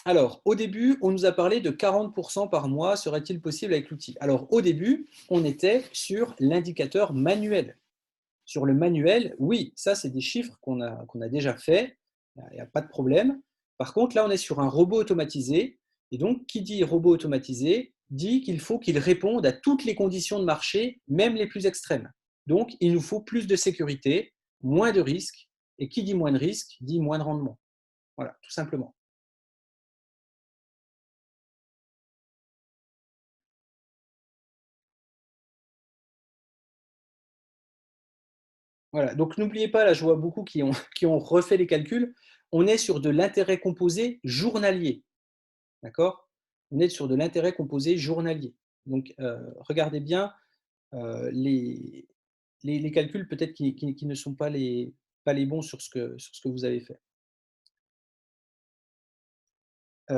Speaker 1: Alors, au début, on nous a parlé de 40% par mois. Serait-il possible avec l'outil? Alors, au début, on était sur l'indicateur manuel. Sur le manuel, oui, ça, c'est des chiffres qu'on a déjà fait. Il n'y a pas de problème. Par contre, là, on est sur un robot automatisé. Et donc, qui dit robot automatisé dit qu'il faut qu'il réponde à toutes les conditions de marché, même les plus extrêmes. Donc, il nous faut plus de sécurité, moins de risques. Et qui dit moins de risques dit moins de rendement. Voilà, tout simplement. Voilà, donc n'oubliez pas, là je vois beaucoup qui ont refait les calculs, on est sur de l'intérêt composé journalier, d'accord? On est sur de l'intérêt composé journalier. Donc regardez bien les calculs peut-être qui ne sont pas les bons sur ce que vous avez fait.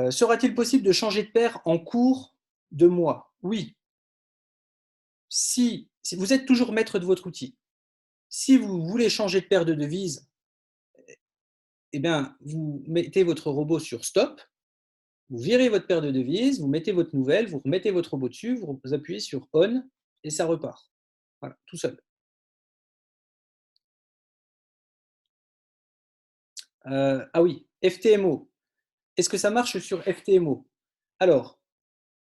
Speaker 1: Sera-t-il possible de changer de paire en cours de mois? Oui, si vous êtes toujours maître de votre outil. Si vous voulez changer de paire de devises, eh bien, vous mettez votre robot sur stop, vous virez votre paire de devises, vous mettez votre nouvelle, vous remettez votre robot dessus, vous appuyez sur on et ça repart. Voilà, tout seul. Ah oui, FTMO. Est-ce que ça marche sur FTMO? Alors,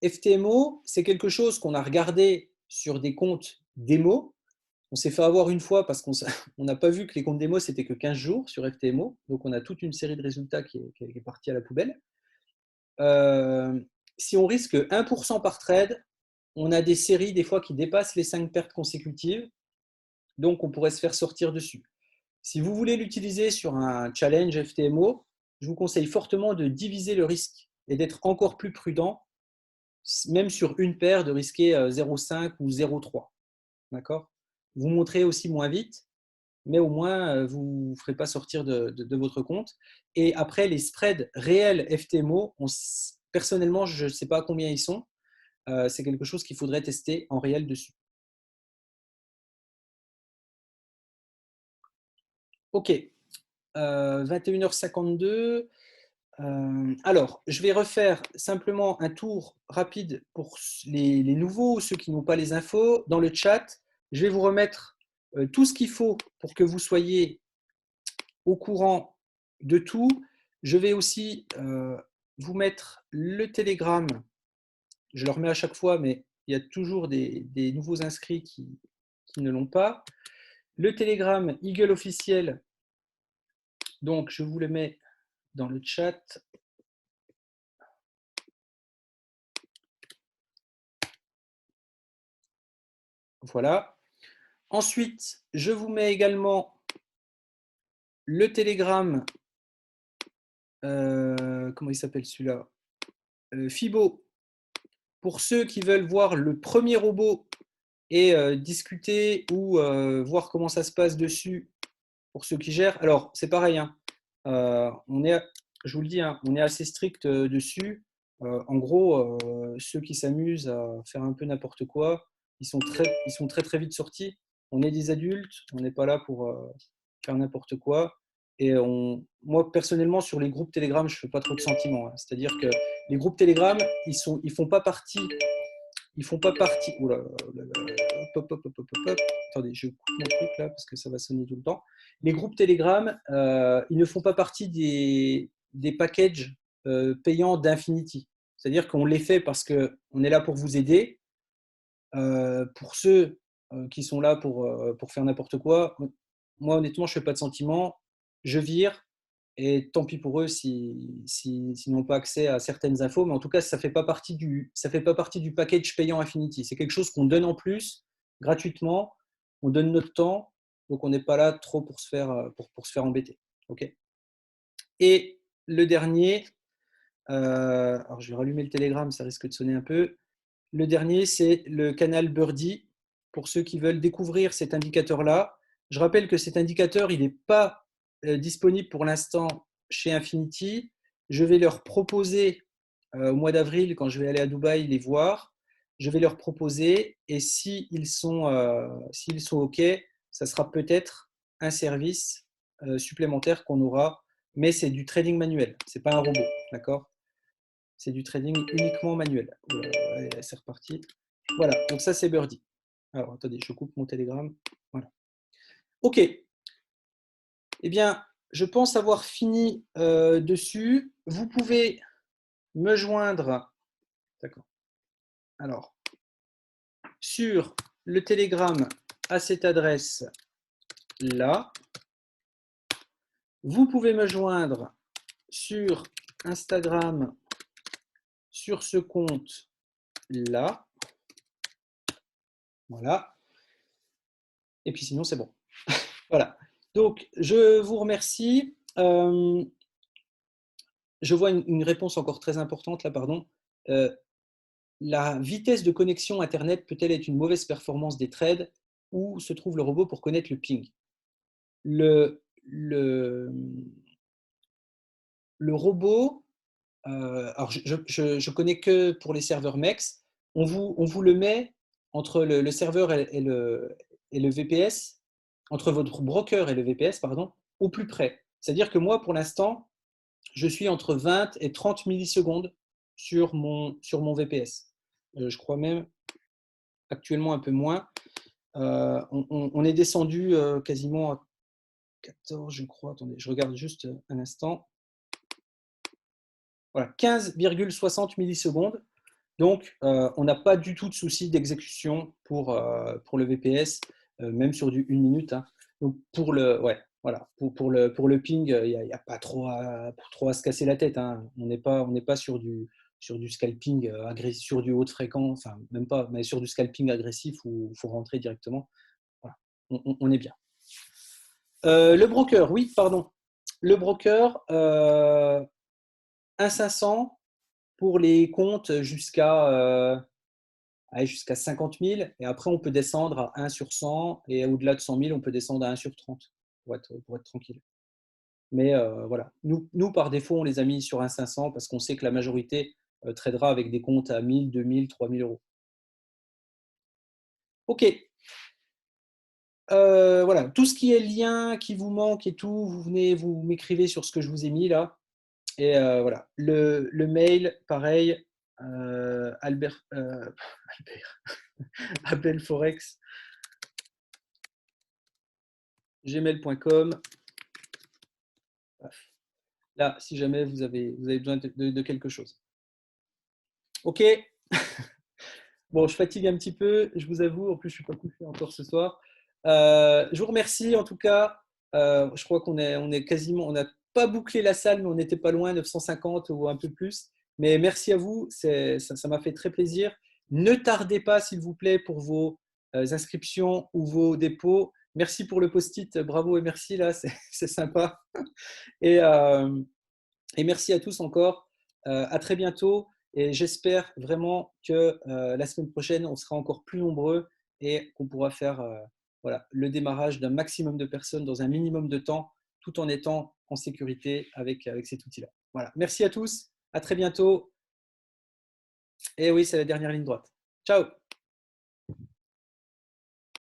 Speaker 1: FTMO, c'est quelque chose qu'on a regardé sur des comptes démo. On s'est fait avoir une fois parce qu'on n'a pas vu que les comptes démo, c'était que 15 jours sur FTMO. Donc, on a toute une série de résultats qui est partie à la poubelle. Euh, si on risque 1% par trade, on a des séries des fois qui dépassent les 5 pertes consécutives. Donc, on pourrait se faire sortir dessus. Si vous voulez l'utiliser sur un challenge FTMO, je vous conseille fortement de diviser le risque et d'être encore plus prudent, même sur une paire, de risquer 0,5 ou 0,3. D'accord? Vous montrez aussi moins vite, mais au moins, vous ne vous ferez pas sortir de votre compte. Et après, les spreads réels FTMO, personnellement, je ne sais pas combien ils sont. C'est quelque chose qu'il faudrait tester en réel dessus. OK. 21h52. Alors, je vais refaire simplement un tour rapide pour les nouveaux, ceux qui n'ont pas les infos. Dans le chat, je vais vous remettre tout ce qu'il faut pour que vous soyez au courant de tout. Je vais aussi vous mettre le Telegram. Je le remets à chaque fois, mais il y a toujours des nouveaux inscrits qui ne l'ont pas. Le Telegram Eagle officiel, donc je vous le mets dans le chat. Voilà. Ensuite, je vous mets également le Telegram, comment il s'appelle celui-là, Fibo, pour ceux qui veulent voir le premier robot et discuter ou voir comment ça se passe dessus pour ceux qui gèrent. Alors, c'est pareil, hein, je vous le dis, hein, on est assez strict dessus. En gros, ceux qui s'amusent à faire un peu n'importe quoi, ils sont très très vite sortis. On est des adultes, on n'est pas là pour faire n'importe quoi. Et moi, personnellement, sur les groupes Telegram, je ne fais pas trop de sentiments, hein. C'est-à-dire que les groupes Telegram, ils font pas partie. Ils font pas partie. Oula, hop, hop, hop, hop, hop. Attendez, je coupe mon truc là parce que ça va sonner tout le temps. Les groupes Telegram, ils ne font pas partie des packages payants d'Infinity. C'est-à-dire qu'on les fait parce qu'on est là pour vous aider. Pour ceux qui sont là pour faire n'importe quoi, moi honnêtement, je ne fais pas de sentiments. Je vire et tant pis pour eux s'ils n'ont pas accès à certaines infos. Mais en tout cas, ça ne fait pas partie du package payant Infinity. C'est quelque chose qu'on donne en plus gratuitement. On donne notre temps. Donc, on n'est pas là trop pour se faire embêter. Okay. Et le dernier, alors je vais rallumer le Telegram, ça risque de sonner un peu. Le dernier, c'est le canal Birdie, pour ceux qui veulent découvrir cet indicateur-là. Je rappelle que cet indicateur, il n'est pas disponible pour l'instant chez Infinity. Je vais leur proposer au mois d'avril, quand je vais aller à Dubaï les voir, je vais leur proposer et s'ils sont OK, ça sera peut-être un service supplémentaire qu'on aura, mais c'est du trading manuel, ce n'est pas un robot, d'accord? C'est du trading uniquement manuel. Allez, c'est reparti. Voilà, donc ça c'est Birdie. Alors attendez, je coupe mon Telegram. Voilà. Ok. Eh bien, je pense avoir fini dessus. Vous pouvez me joindre. D'accord. Alors, sur le Telegram à cette adresse là. Vous pouvez me joindre sur Instagram sur ce compte là. Voilà. Et puis sinon, c'est bon. Voilà. Donc, je vous remercie. Je vois une réponse encore très importante là, pardon. La vitesse de connexion Internet peut-elle être une mauvaise performance des trades? Où se trouve le robot pour connaître le ping? Le, le, le robot, alors je connais que pour les serveurs MEX, on vous le met entre le serveur et le VPS, entre votre broker et le VPS, pardon, au plus près. C'est-à-dire que moi, pour l'instant, je suis entre 20 et 30 millisecondes sur mon VPS. Je crois même actuellement un peu moins. On est descendu quasiment 14, je crois. Attendez, je regarde juste un instant. Voilà, 15,60 millisecondes. Donc, on n'a pas du tout de souci d'exécution pour le VPS, même sur du 1 minute. Hein. Donc, ouais, voilà, pour le ping, il n'y a pas trop à se casser la tête. Hein. On n'est pas sur du scalping agressif, sur du haute fréquence, enfin, même pas, mais sur du scalping agressif où il faut rentrer directement. Voilà, on est bien. Le broker, oui, pardon. Le broker, 1,500 pour les comptes jusqu'à 50 000. Et après, on peut descendre à 1 sur 100. Et au-delà de 100 000, on peut descendre à 1 sur 30 pour être tranquille. Mais voilà, nous, par défaut, on les a mis sur 1,500 parce qu'on sait que la majorité tradera avec des comptes à 1000, 2000, 3000 euros. OK. Voilà, tout ce qui est lien qui vous manque et tout, vous venez, vous m'écrivez sur ce que je vous ai mis là. Et voilà, le mail, pareil, Albert, abelforex, gmail.com. Là, si jamais vous avez besoin de quelque chose. OK. Bon, je fatigue un petit peu, je vous avoue. En plus, je ne suis pas couché encore ce soir. Je vous remercie en tout cas. Je crois qu'on est quasiment, on n'a pas bouclé la salle, mais on n'était pas loin, 950 ou un peu plus. Mais merci à vous, ça m'a fait très plaisir. Ne tardez pas, s'il vous plaît, pour vos inscriptions ou vos dépôts. Merci pour le post-it, bravo et merci, là, c'est sympa. Et, et merci à tous encore. À très bientôt. Et j'espère vraiment que la semaine prochaine, on sera encore plus nombreux et qu'on pourra faire voilà, le démarrage d'un maximum de personnes dans un minimum de temps, tout en étant en sécurité avec cet outil-là. Voilà. Merci à tous. À très bientôt. Et oui, c'est la dernière ligne droite. Ciao.